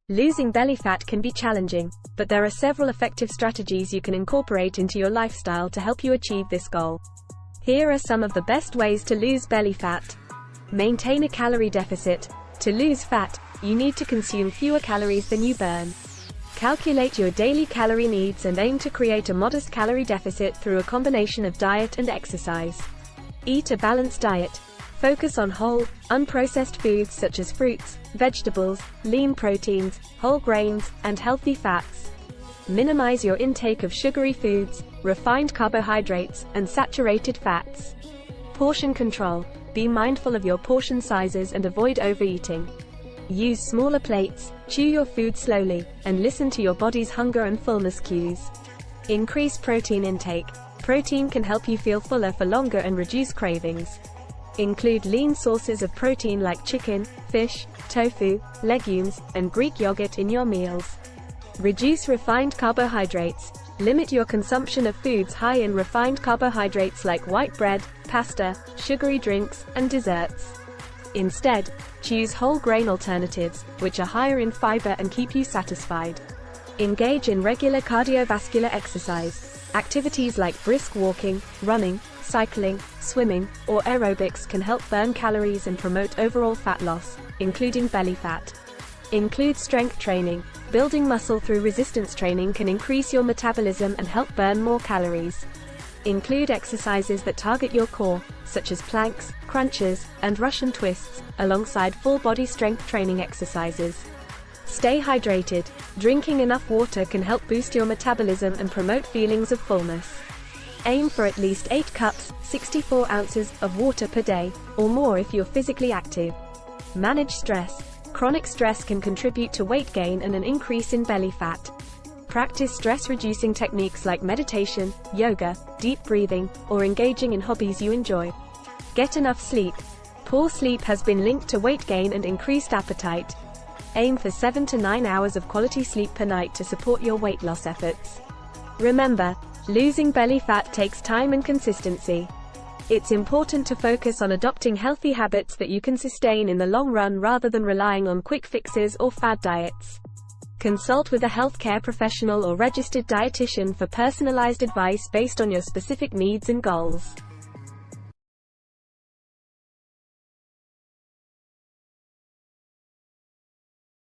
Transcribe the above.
Losing belly fat can be challenging, but there are several effective strategies you can incorporate into your lifestyle to help you achieve this goal. Here are some of the best ways to lose belly fat. Maintain a calorie deficit. To lose fat, you need to consume fewer calories than you burn. Calculate your daily calorie needs and aim to create a modest calorie deficit through a combination of diet and exercise. Eat a balanced diet. Focus on whole, unprocessed foods such as fruits, vegetables, lean proteins, whole grains, and healthy fats. Minimize your intake of sugary foods, refined carbohydrates, and saturated fats. Portion control. Be mindful of your portion sizes and avoid overeating. Use smaller plates, chew your food slowly, and listen to your body's hunger and fullness cues. Increase protein intake. Protein can help you feel fuller for longer and reduce cravings. Include lean sources of protein like chicken, fish, tofu, legumes, and Greek yogurt in your meals. Reduce refined carbohydrates. Limit your consumption of foods high in refined carbohydrates like white bread, pasta, sugary drinks, and desserts. Instead, choose whole grain alternatives, which are higher in fiber and keep you satisfied. Engage in regular cardiovascular exercise. Activities like brisk walking, running, cycling, swimming, or aerobics can help burn calories and promote overall fat loss, including belly fat. Include strength training. Building muscle through resistance training can increase your metabolism and help burn more calories. Include exercises that target your core, such as planks, crunches, and Russian twists, alongside full body strength training exercises. Stay hydrated. Drinking enough water can help boost your metabolism and promote feelings of fullness. Aim for at least 8 cups, 64 ounces, of water per day, or more if you're physically active. Manage stress. Chronic stress can contribute to weight gain and an increase in belly fat. Practice stress-reducing techniques like meditation, yoga, deep breathing, or engaging in hobbies you enjoy. Get enough sleep. Poor sleep has been linked to weight gain and increased appetite. Aim for 7 to 9 hours of quality sleep per night to support your weight loss efforts. Remember, losing belly fat takes time and consistency. It's important to focus on adopting healthy habits that you can sustain in the long run rather than relying on quick fixes or fad diets. Consult with a healthcare professional or registered dietitian for personalized advice based on your specific needs and goals.